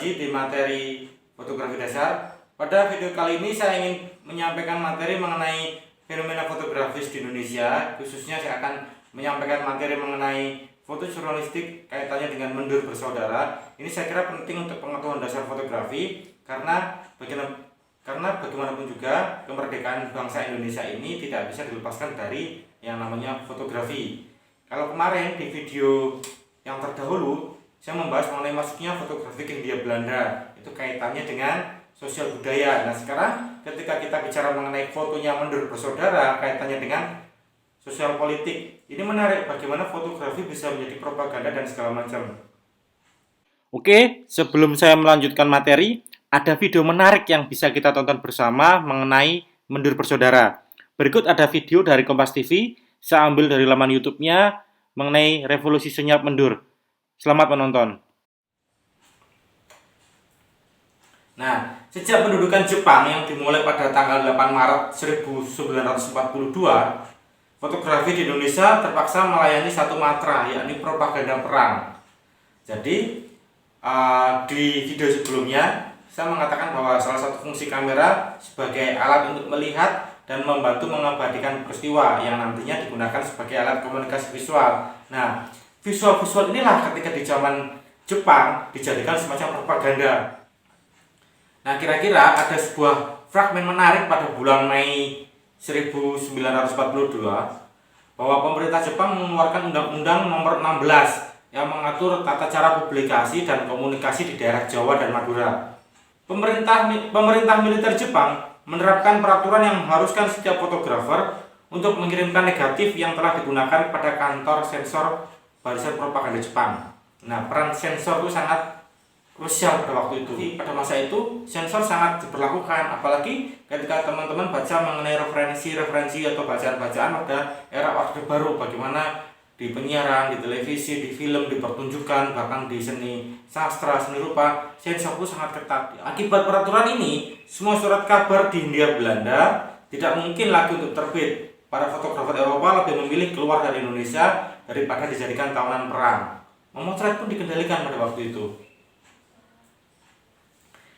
lagi di materi fotografi dasar. Pada video kali ini saya ingin menyampaikan materi mengenai fenomena fotografis di Indonesia. Khususnya saya akan menyampaikan materi mengenai foto jurnalistik kaitannya dengan mendur bersaudara. Ini saya kira penting untuk pengetahuan dasar fotografi karena bagaimanapun juga kemerdekaan bangsa Indonesia ini tidak bisa dilepaskan dari yang namanya fotografi. Kalau kemarin di video yang terdahulu saya membahas mengenai masuknya fotografi ke Hindia Belanda, itu kaitannya dengan sosial budaya. Nah sekarang ketika kita bicara mengenai fotonya mendur bersaudara kaitannya dengan sosial politik, ini menarik bagaimana fotografi bisa menjadi propaganda dan segala macam. Oke, sebelum saya melanjutkan materi, ada video menarik yang bisa kita tonton bersama mengenai mendur bersaudara. Berikut ada video dari Kompas TV, saya ambil dari laman YouTube-nya mengenai revolusi senyap mendur. Selamat menonton. Nah, sejak pendudukan Jepang yang dimulai pada tanggal 8 Maret 1942, fotografi di Indonesia terpaksa melayani satu matra, yakni propaganda perang. Jadi, di video sebelumnya, saya mengatakan bahwa salah satu fungsi kamera sebagai alat untuk melihat dan membantu mengabadikan peristiwa yang nantinya digunakan sebagai alat komunikasi visual. Nah, visual-visual inilah ketika di zaman Jepang dijadikan semacam propaganda. Nah, kira-kira ada sebuah fragmen menarik pada bulan Mei 1942 bahwa pemerintah Jepang mengeluarkan Undang-Undang Nomor 16 yang mengatur tata cara publikasi dan komunikasi di daerah Jawa dan Madura. Pemerintah militer Jepang menerapkan peraturan yang mengharuskan setiap fotografer untuk mengirimkan negatif yang telah digunakan pada kantor sensor barisan propaganda Jepang. Nah, peran sensor itu sangat krusial pada waktu itu. Pada masa itu, sensor sangat diperlakukan, apalagi ketika teman-teman baca mengenai referensi atau bacaan-bacaan pada era Orde Baru, bagaimana di penyiaran, di televisi, di film, di pertunjukan, bahkan di seni sastra, seni rupa, sensor itu sangat ketat. Akibat peraturan ini, semua surat kabar di Hindia Belanda tidak mungkin lagi untuk terbit. Para fotografer Eropa lebih memilih keluar dari Indonesia daripada dijadikan tawanan perang. Memotret pun dikendalikan pada waktu itu.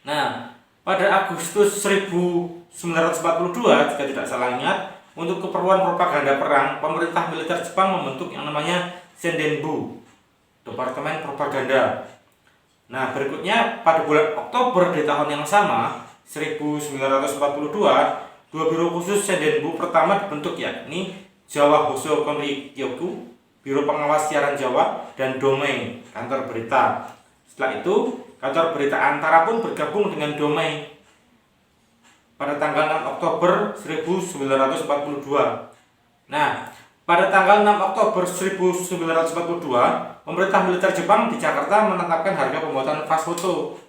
Nah, pada Agustus 1942, jika tidak salah ingat, untuk keperluan propaganda perang, pemerintah militer Jepang membentuk yang namanya Sendenbu, Departemen Propaganda. Nah, berikutnya pada bulan Oktober di tahun yang sama, 1942, dua biro khusus Sendenbu pertama dibentuk, yakni Jawa Hoso Konrikyoku, Biro Pengawas Siaran Jawa, dan Domei, kantor berita. Setelah itu, kantor berita Antara pun bergabung dengan Domei pada tanggal 6 Oktober 1942. Nah, pada tanggal 6 Oktober 1942, pemerintah militer Jepang di Jakarta menetapkan harga pembuatan vas foto.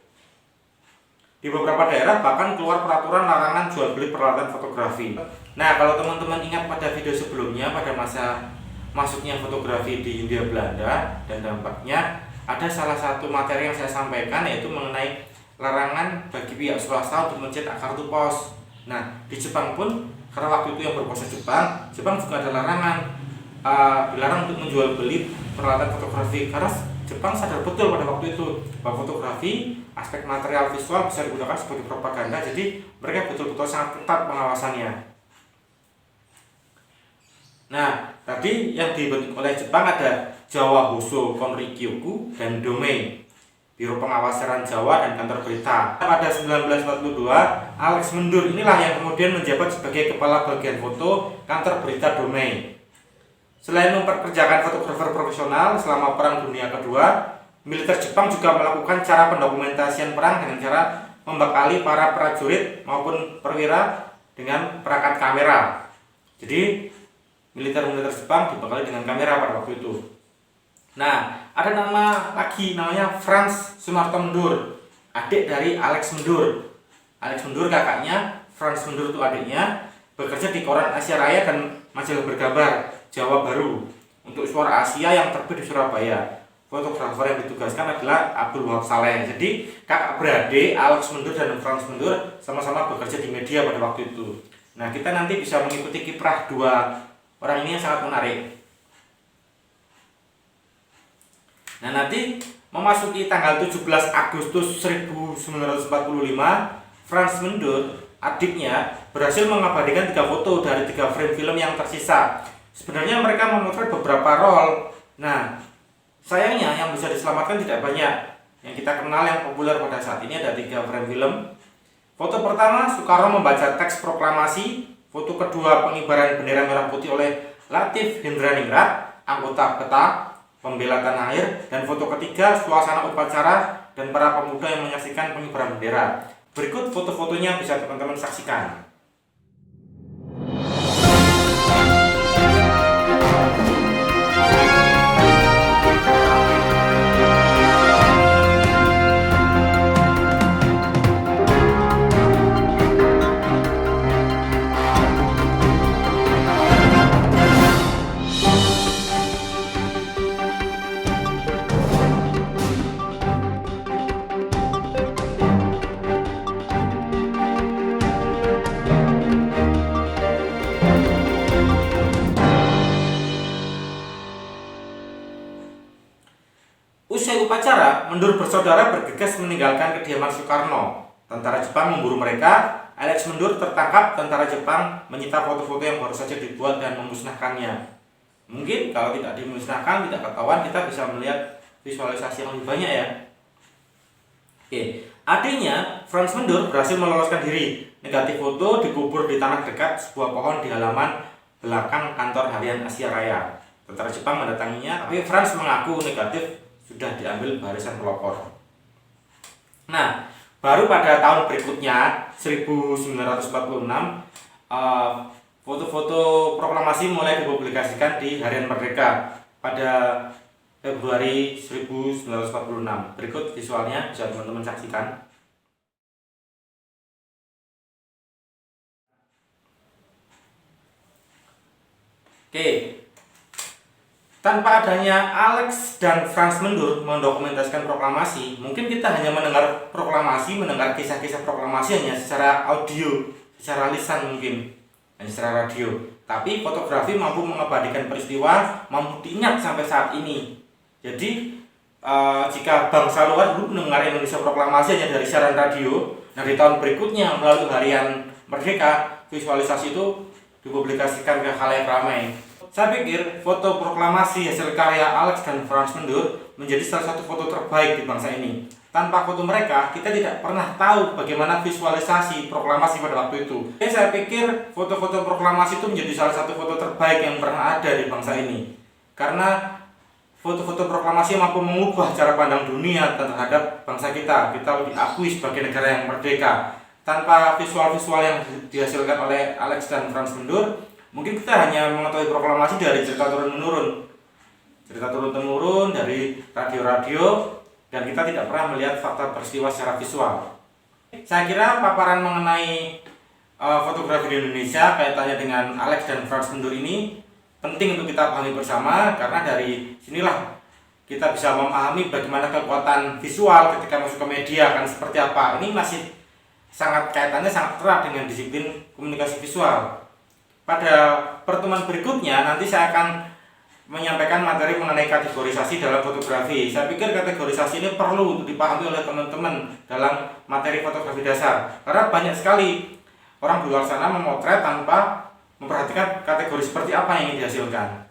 Di beberapa daerah bahkan keluar peraturan larangan jual beli peralatan fotografi. Nah, kalau teman-teman ingat pada video sebelumnya, pada masa masuknya fotografi di Hindia Belanda dan dampaknya, ada salah satu materi yang saya sampaikan yaitu mengenai larangan bagi pihak swasta untuk mencetak kartu pos. Nah, di Jepang pun, karena waktu itu yang berkuasa Jepang juga ada larangan, dilarang untuk menjual beli peralatan fotografi karena Jepang sadar betul pada waktu itu bahwa fotografi, aspek material visual bisa digunakan sebagai propaganda, jadi mereka betul-betul sangat ketat pengawasannya. Nah, tadi yang dibentuk oleh Jepang ada Jawa Hoso Konrikyoku dan Domei, Biro Pengawas Siaran Jawa dan kantor berita. Pada 1942, Alex Mendur inilah yang kemudian menjabat sebagai kepala bagian foto kantor berita Domei. Selain memperkerjakan fotografer profesional selama Perang Dunia Kedua, militer Jepang juga melakukan cara pendokumentasian perang dengan cara membekali para prajurit maupun perwira dengan perangkat kamera. Jadi, militer-militer Jepang dibekali dengan kamera pada waktu itu. Nah, ada nama lagi namanya Franz Sumarto Mendur, adik dari Alex Mendur. Alex Mendur kakaknya, Franz Mendur itu adiknya, bekerja di koran Asia Raya dan majalah bergambar Jawa Baru untuk Suara Asia yang terbit di Surabaya. Fotografer yang ditugaskan adalah Abdul Wahab Saleh. Jadi kakak beradik Alex Mendur dan Franz Mendur sama-sama bekerja di media pada waktu itu. Nah, kita nanti bisa mengikuti kiprah dua orang ini yang sangat menarik. Nah, nanti Memasuki tanggal 17 Agustus 1945, Franz Mendel, adiknya, berhasil mengabadikan 3 foto dari 3 frame film yang tersisa. Sebenarnya mereka memotret beberapa roll. Nah, sayangnya yang bisa diselamatkan tidak banyak. Yang kita kenal yang populer pada saat ini ada 3 frame film. Foto pertama, Soekarno membaca teks proklamasi. Foto kedua, pengibaran bendera merah putih oleh Latif Hendraningrat, anggota PETA, pembela tanah air. Dan foto ketiga, suasana upacara dan para pemuda yang menyaksikan pengibaran bendera. Berikut foto-fotonya bisa teman-teman saksikan. Usai upacara, Mendur bersaudara bergegas meninggalkan kediaman Soekarno. Tentara Jepang memburu mereka. Alex Mendur tertangkap. Tentara Jepang menyita foto-foto yang baru saja dibuat dan memusnahkannya. Mungkin kalau tidak dimusnahkan, tidak ketahuan, kita bisa melihat visualisasi yang lebih banyak ya. Oke, adiknya Franz Mendur berhasil meloloskan diri. Negatif foto dikubur di tanah dekat sebuah pohon di halaman belakang kantor harian Asia Raya. Tentara Jepang mendatanginya, tapi Franz mengaku negatif sudah diambil barisan pelopor. Nah, baru pada tahun berikutnya 1946 foto-foto proklamasi mulai dipublikasikan di Harian Merdeka pada Februari 1946. Berikut visualnya bisa teman-teman saksikan. Oke. Tanpa adanya Alex dan Franz Mendur mendokumentasikan proklamasi, mungkin kita hanya mendengar proklamasi, mendengar kisah-kisah proklamasi hanya secara audio, secara lisan mungkin, hanya secara radio. Tapi fotografi mampu mengabadikan peristiwa, mampu diingat sampai saat ini. Jadi, jika bangsa luar dulu mendengar Indonesia proklamasi hanya dari siaran radio, nah di tahun berikutnya melalui Harian Merdeka, visualisasi itu dipublikasikan ke khalayak ramai. Saya pikir foto proklamasi hasil karya Alex dan Franz Mendur menjadi salah satu foto terbaik di bangsa ini. Tanpa foto mereka, kita tidak pernah tahu bagaimana visualisasi proklamasi pada waktu itu. Jadi saya pikir foto-foto proklamasi itu menjadi salah satu foto terbaik yang pernah ada di bangsa ini. Karena foto-foto proklamasi mampu mengubah cara pandang dunia terhadap bangsa kita. Kita diakui sebagai negara yang merdeka. Tanpa visual-visual yang dihasilkan oleh Alex dan Franz Mendur, mungkin kita hanya mengetahui proklamasi dari cerita turun-menurun, cerita turun-temurun dari radio-radio, dan kita tidak pernah melihat fakta peristiwa secara visual. Saya kira paparan mengenai fotografi di Indonesia kaitannya dengan Alex dan Franz Mendur ini penting untuk kita pahami bersama, karena dari sinilah kita bisa memahami bagaimana kekuatan visual ketika masuk ke media akan seperti apa. Ini masih kaitannya sangat erat dengan disiplin komunikasi visual. Pada pertemuan berikutnya nanti saya akan menyampaikan materi mengenai kategorisasi dalam fotografi. Saya pikir kategorisasi ini perlu untuk dipahami oleh teman-teman dalam materi fotografi dasar, karena banyak sekali orang di luar sana memotret tanpa memperhatikan kategori seperti apa yang ingin dihasilkan.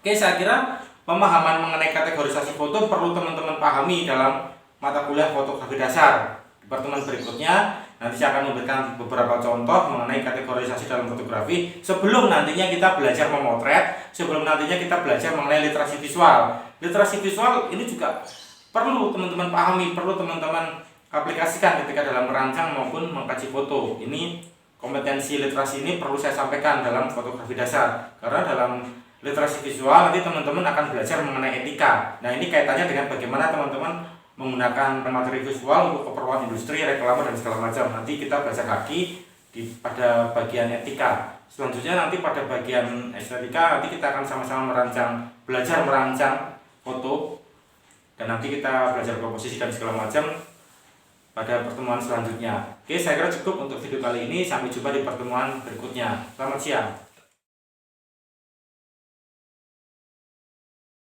Oke, saya kira pemahaman mengenai kategorisasi foto perlu teman-teman pahami dalam mata kuliah fotografi dasar. Di pertemuan berikutnya nanti saya akan memberikan beberapa contoh mengenai kategorisasi dalam fotografi sebelum nantinya kita belajar memotret, sebelum nantinya kita belajar mengenai literasi visual. Literasi visual ini juga perlu teman-teman pahami, perlu teman-teman aplikasikan ketika dalam merancang maupun mengkaji foto. Ini kompetensi literasi ini perlu saya sampaikan dalam fotografi dasar, karena dalam literasi visual nanti teman-teman akan belajar mengenai etika. Nah, ini kaitannya dengan bagaimana teman-teman menggunakan materi visual untuk keperluan industri, reklame, dan segala macam. Nanti kita belajar lagi pada bagian etika. Selanjutnya nanti pada bagian estetika nanti kita akan sama-sama belajar merancang foto, dan nanti kita belajar komposisi dan segala macam pada pertemuan selanjutnya. Oke, saya kira cukup untuk video kali ini. Sampai jumpa di pertemuan berikutnya. Selamat siang.